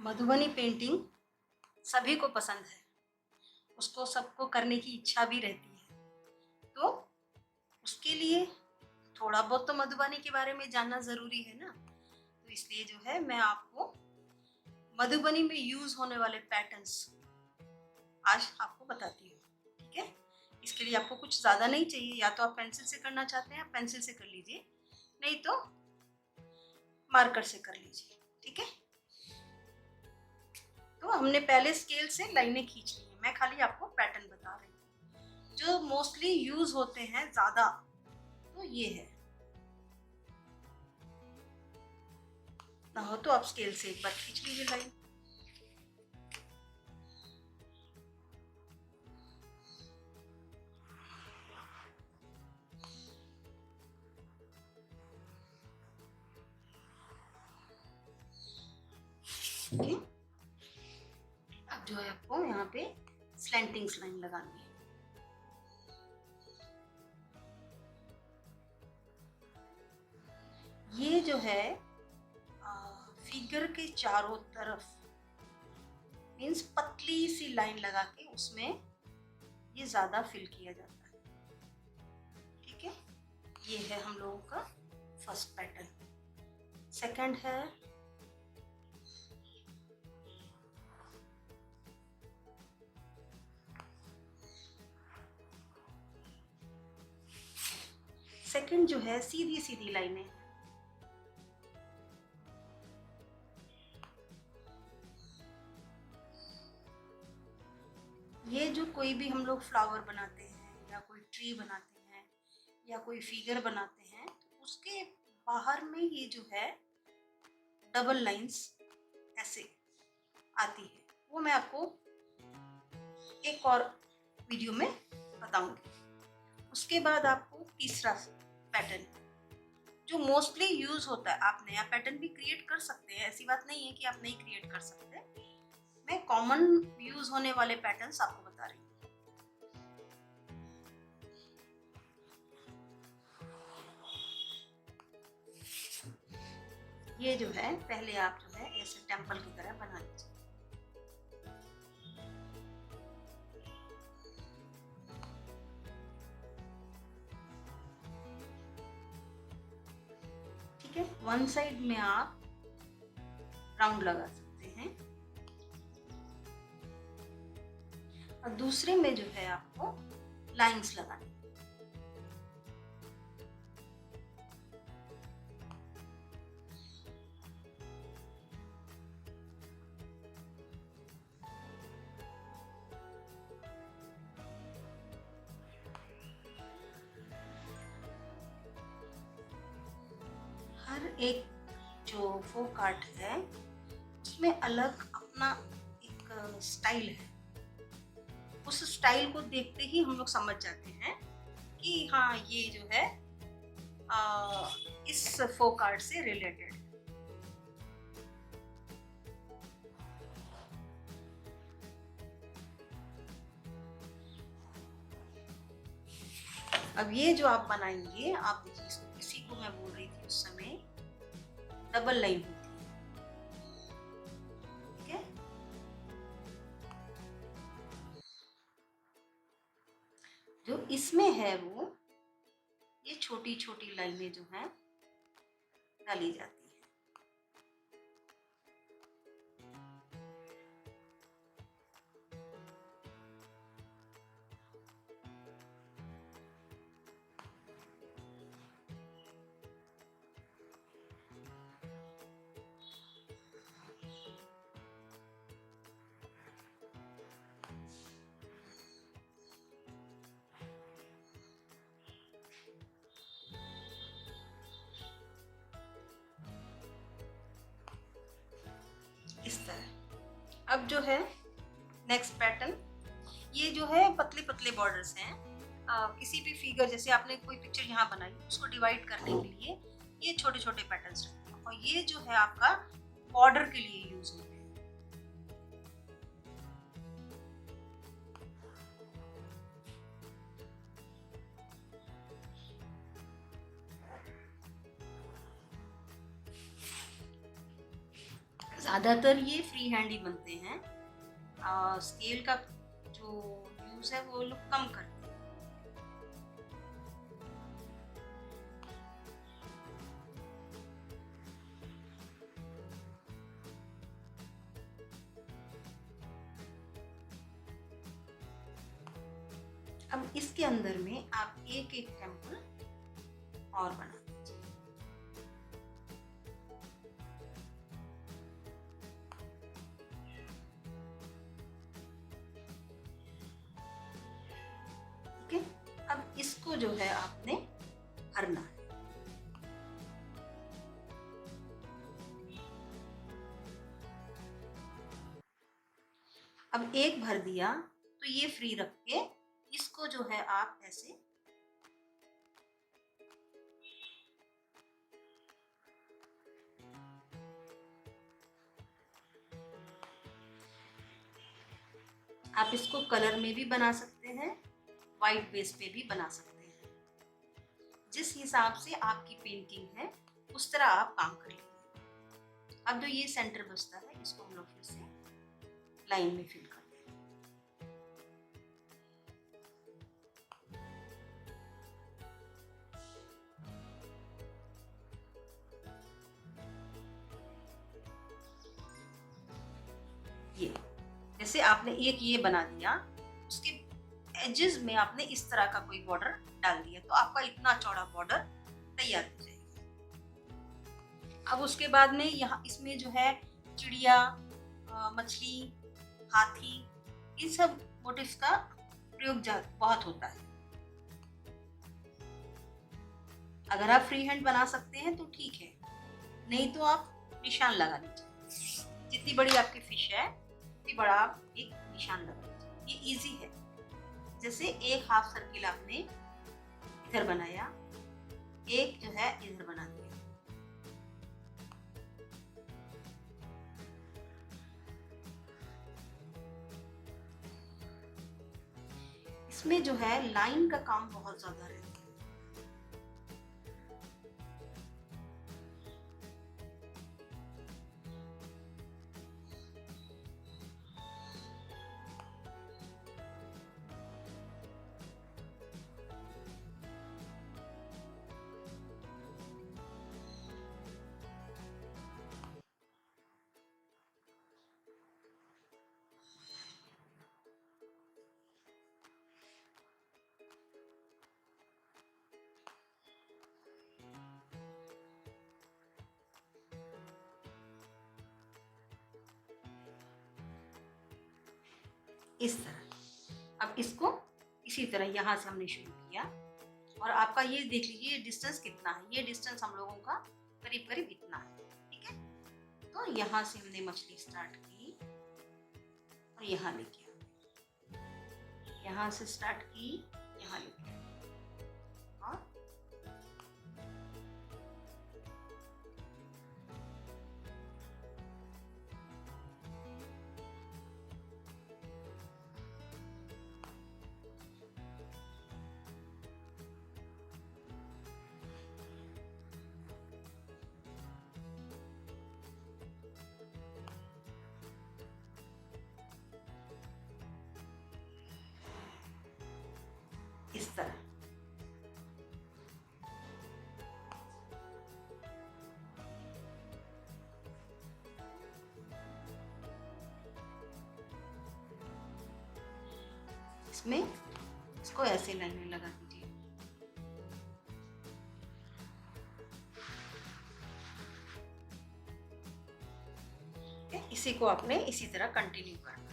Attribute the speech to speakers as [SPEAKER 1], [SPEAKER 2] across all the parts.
[SPEAKER 1] Madhubani painting सभी को पसंद है, उसको सबको करने की इच्छा भी रहती है। तो उसके लिए थोड़ा बहुत तो मधुबनी के बारे में जानना ज़रूरी है ना। तो इसलिए जो है मैं आपको मधुबनी में यूज़ होने वाले पैटर्न्स आज आपको बताती हूँ, ठीक है? इसके लिए आपको कुछ ज़्यादा नहीं चाहिए, या तो आप पेंसिल से करना चाहते हैं आप पेंसिल से कर लीजिए, नहीं तो मार्कर से कर लीजिए, ठीक है? तो हमने पहले स्केल से लाइनें खींच ली हैं, मैं खाली आपको पैटर्न बता रही हूँ। जो मोस्टली यूज़ होते हैं ज़्यादा, तो ये है। ना हो तो आप स्केल से एक बार खींच लीजिए लाइन। ठीक है, अब जो है आपको यहाँ पे स्लैंटिंग लाइन लगानी है। ये जो है फिगर के चारों तरफ मीन्स पतली सी लाइन लगा के उसमें ये ज़्यादा फिल किया जाता है, ठीक है? ये है हम लोगों का फर्स्ट पैटर्न। सेकंड है सेकंड जो है सीधी सीधी लाइनें। ये जो कोई भी हम लोग फ्लावर बनाते हैं या कोई ट्री बनाते हैं या कोई फिगर बनाते हैं, तो उसके बाहर में ये जो है डबल लाइंस ऐसे आती है, वो मैं आपको एक और वीडियो में बताऊंगी। उसके बाद आपको तीसरा पैटर्न जो मोस्टली यूज होता है, आप नया पैटर्न भी क्रिएट कर सकते हैं, ऐसी बात नहीं है कि आप नहीं क्रिएट कर सकते। मैं कॉमन यूज होने वाले पैटर्न्स आपको बता रही हूँ। ये जो है पहले आप जो है ऐसे टेम्पल की तरह बना लीजिए। ठीक है, वन साइड में आप राउंड लगा सकते हैं और दूसरे में जो है आपको लाइंस लगानी। हर एक जो फोक आर्ट है उसमें अलग अपना एक स्टाइल है। उस स्टाइल को देखते ही हम लोग समझ जाते हैं कि हाँ ये जो है इस फोक आर्ट से रिलेटेड। अब ये जो आप बनाएंगे, आप देखिए इसको, किसी को मैं बोल रही थी उस समय डबल लाइन होती है, ठीक है? जो इसमें है वो ये छोटी छोटी लाइनें जो हैं डाली जाती है। इस तरह। अब जो है नेक्स्ट पैटर्न, ये जो है पतले पतले बॉर्डर्स हैं। किसी भी फिगर, जैसे आपने कोई पिक्चर यहाँ बनाई, उसको डिवाइड करने के लिए ये छोटे छोटे पैटर्न्स रहते हैं, और ये जो है आपका बॉर्डर के लिए यूज होते हैं। ज़्यादातर ये फ्री हैंड ही बनते हैं। स्केल का जो यूज़ है वो लोग कम करते हैं। अब इसके अंदर में आप एक एक टेम्पल और बना दीजिए। ठीक है, अब इसको जो है आपने भरना है। अब एक भर दिया तो ये फ्री रख के इसको जो है आप ऐसे आप इसको कलर में भी बना सकते हैं, वाइट बेस पे भी बना सकते हैं। जिस हिसाब से आपकी पेंटिंग है उस तरह आप काम कर लीजिए। अब जो ये सेंटर बचता है इसको हम लोग फिर से लाइन में फिल कर दें। ये जैसे आपने एक ये बना दिया, उसके एजेस में आपने इस तरह का कोई बॉर्डर डाल दिया तो आपका इतना चौड़ा बॉर्डर तैयार हो जाएगा। अब उसके बाद में यहाँ इसमें जो है चिड़िया, मछली, हाथी, इन सब मोटिव्स का प्रयोग बहुत होता है। अगर आप फ्री हैंड बना सकते हैं तो ठीक है, नहीं तो आप निशान लगा लीजिए। जितनी बड़ी आपकी फिश है उतनी बड़ा आप एक निशान लगा लीजिए। ये इजी है। जैसे एक हाफ सर्किल आपने इधर बनाया, एक जो है इधर बना दिया। इसमें जो है लाइन का काम बहुत ज्यादा रहता है। इस तरह अब इसको इसी तरह यहाँ से हमने शुरू किया और आपका ये देख लीजिए डिस्टेंस कितना है। ये डिस्टेंस हम लोगों का करीब करीब इतना है। ठीक है, तो यहाँ से हमने मछली स्टार्ट की और यहाँ लेके आ गए, यहाँ से स्टार्ट की, यहाँ लेके आ गए और इस तरह। इसमें इसको ऐसे लाइन में लगा दीजिए। इसी को आपने इसी तरह कंटिन्यू करना है।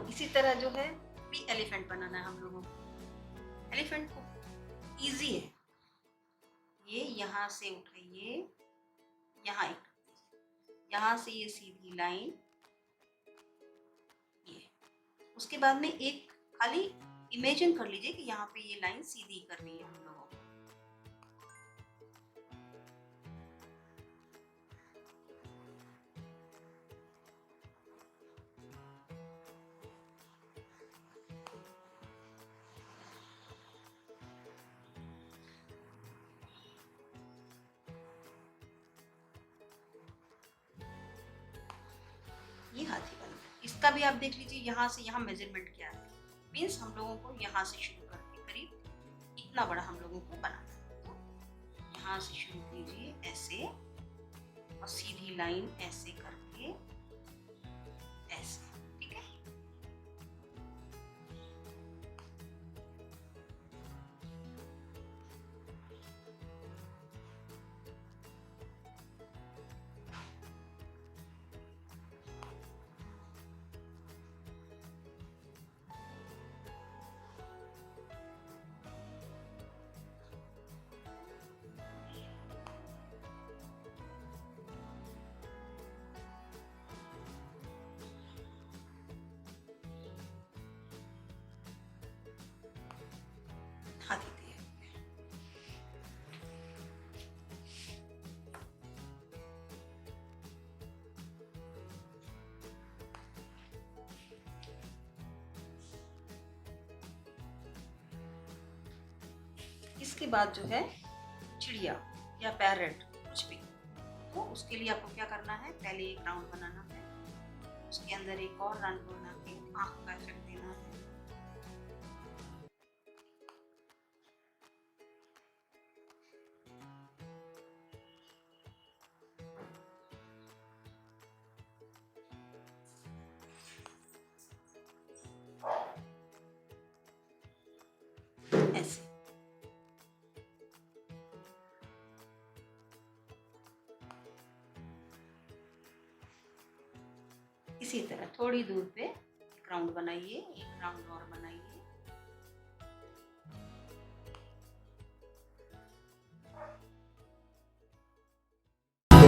[SPEAKER 1] इसी तरह जो है भी एलिफेंट बनाना है हम लोगों को। एलिफेंट को इजी है, ये यहाँ से उठाइए, यहाँ एक रख दीजिए, यहाँ से ये सीधी लाइन, ये उसके बाद में एक खाली इमेजिन कर लीजिए कि यहाँ पे ये लाइन सीधी करनी है हम लोगों को। ये हाथी बन गया। इसका भी आप देख लीजिए यहाँ से यहाँ मेजरमेंट क्या है, मीन्स हम लोगों को यहाँ से शुरू करके करीब इतना बड़ा हम लोगों को बनाना है। तो यहाँ से शुरू कीजिए ऐसे और सीधी लाइन ऐसे करके ऐसे, ठीक है। हाथी तैयार हो गया। इसके बाद जो है चिड़िया या पैरट कुछ भी, तो उसके लिए आपको क्या करना है, पहले एक राउंड बनाना है, उसके अंदर एक और राउंड बना के आँख का इफेक्ट देना है। ऐसे इसी तरह थोड़ी दूर पे एक राउंड बनाइए, एक राउंड और बनाइए,